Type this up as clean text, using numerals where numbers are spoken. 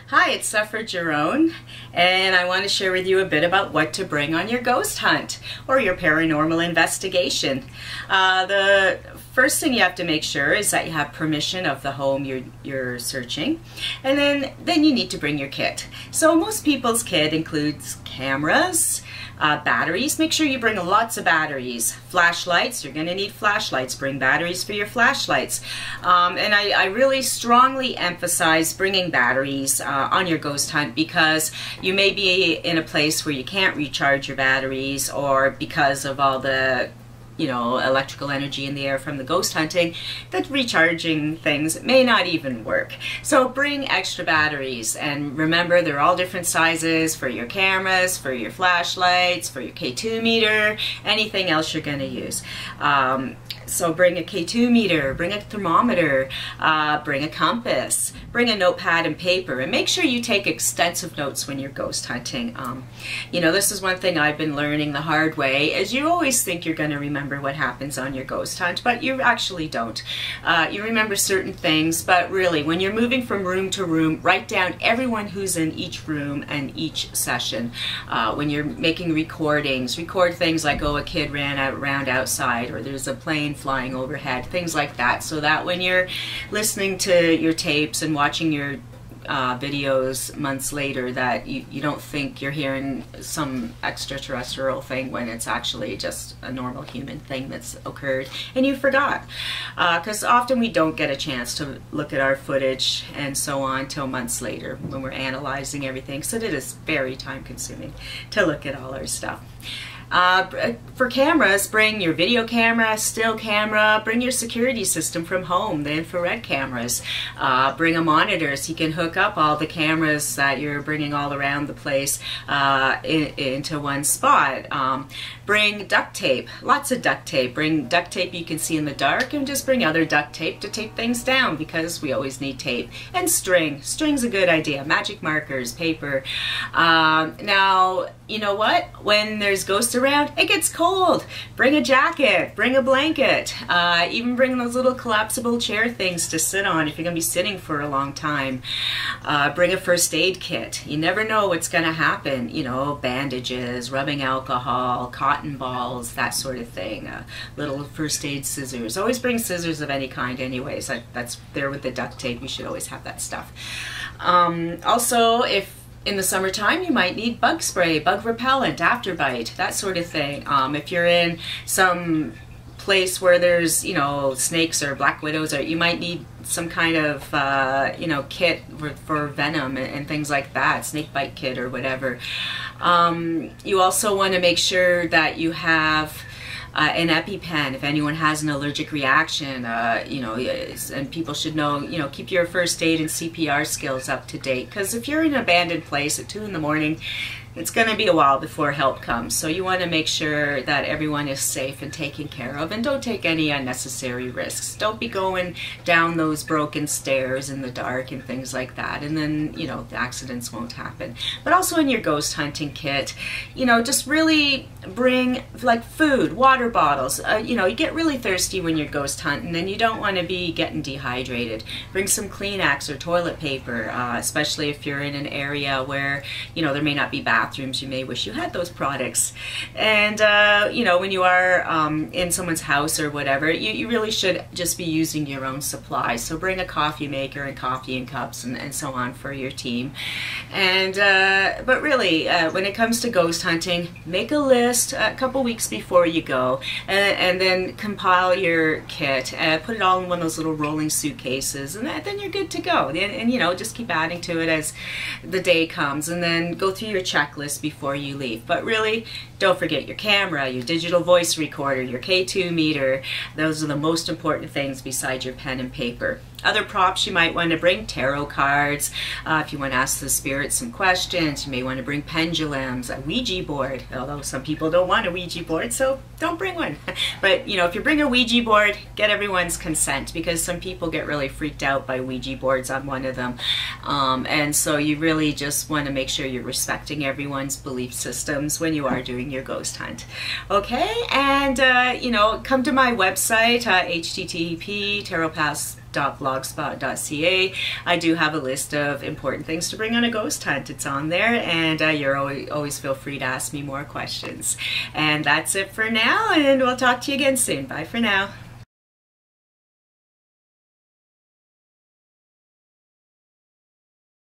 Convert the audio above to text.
Hi, it's Sephera Giron, and I want to share with you a bit about what to bring on your ghost hunt or your paranormal investigation. The first thing you have to make sure is that you have permission of the home you're searching, and then you need to bring your kit. So most people's kit includes cameras, batteries. Make sure you bring lots of batteries. Flashlights, you're going to need flashlights. Bring batteries for your flashlights. And I really strongly emphasize bringing batteries on your ghost hunt, because you may be in a place where you can't recharge your batteries, or because of all the electrical energy in the air from the ghost hunting, that recharging things may not even work. So bring extra batteries, and remember they're all different sizes for your cameras, for your flashlights, for your K2 meter, anything else you're going to use. So bring a K2 meter, bring a thermometer, bring a compass, bring a notepad and paper, and make sure you take extensive notes when you're ghost hunting. This is one thing I've been learning the hard way, is you always think you're going to remember what happens on your ghost hunt, but you actually don't. You remember certain things, but really when you're moving from room to room, write down everyone who's in each room and each session. When you're making recordings, record things like, oh, a kid ran around outside, or there's a plane flying overhead, things like that, so that when you're listening to your tapes and watching your videos months later, that you don't think you're hearing some extraterrestrial thing when it's actually just a normal human thing that's occurred and you forgot. Because often we don't get a chance to look at our footage and so on till months later when we're analyzing everything, so it is very time consuming to look at all our stuff. For cameras, bring your video camera, still camera, bring your security system from home, the infrared cameras, bring a monitor so you can hook up all the cameras that you're bringing all around the place into one spot. Bring duct tape, lots of duct tape. Bring duct tape you can see in the dark, and just bring other duct tape to tape things down, because we always need tape. And string. String's a good idea. Magic markers, paper. Now, you know what? When there's ghosts around, it gets cold. Bring a jacket, bring a blanket, even bring those little collapsible chair things to sit on if you're going to be sitting for a long time. Bring a first aid kit. You never know what's going to happen. Bandages, rubbing alcohol, cotton balls, that sort of thing. Little first aid scissors. Always bring scissors of any kind anyways. That's there with the duct tape. You should always have that stuff. Also, if in the summertime, you might need bug spray, bug repellent, afterbite, that sort of thing. If you're in some place where there's, snakes or black widows, or you might need some kind of, kit for venom and things like that, snake bite kit or whatever. You also want to make sure that you have an EpiPen if anyone has an allergic reaction, and people should know, keep your first aid and CPR skills up to date, because if you're in an abandoned place at 2 in the morning, it's going to be a while before help comes. So you want to make sure that everyone is safe and taken care of, and don't take any unnecessary risks. Don't be going down those broken stairs in the dark and things like that, and then, the accidents won't happen. But also in your ghost hunting kit, just really bring like food, water bottles. You get really thirsty when you're ghost hunting, and you don't want to be getting dehydrated. Bring some Kleenex or toilet paper, especially if you're in an area where, there may not be bathrooms. You may wish you had those products. And when you are in someone's house or whatever, you really should just be using your own supplies. So bring a coffee maker and coffee and cups and so on for your team. And but really, when it comes to ghost hunting, make a list a couple weeks before you go, and then compile your kit, put it all in one of those little rolling suitcases, and then you're good to go. And just keep adding to it as the day comes, and then go through your checklist before you leave. But really, don't forget your camera, your digital voice recorder, your K2 meter. Those are the most important things besides your pen and paper. Other props you might want to bring: tarot cards. If you want to ask the spirits some questions, you may want to bring pendulums, a Ouija board, although some people don't want a Ouija board, so don't bring one. But if you bring a Ouija board, get everyone's consent, because some people get really freaked out by Ouija boards on one of them. And so you really just want to make sure you're respecting everyone's belief systems when you are doing your ghost hunt. Okay, and come to my website, http tarotpass ghost.blogspot.ca. I do have a list of important things to bring on a ghost hunt. It's on there, and you're always feel free to ask me more questions. And that's it for now, and we'll talk to you again soon. Bye for now.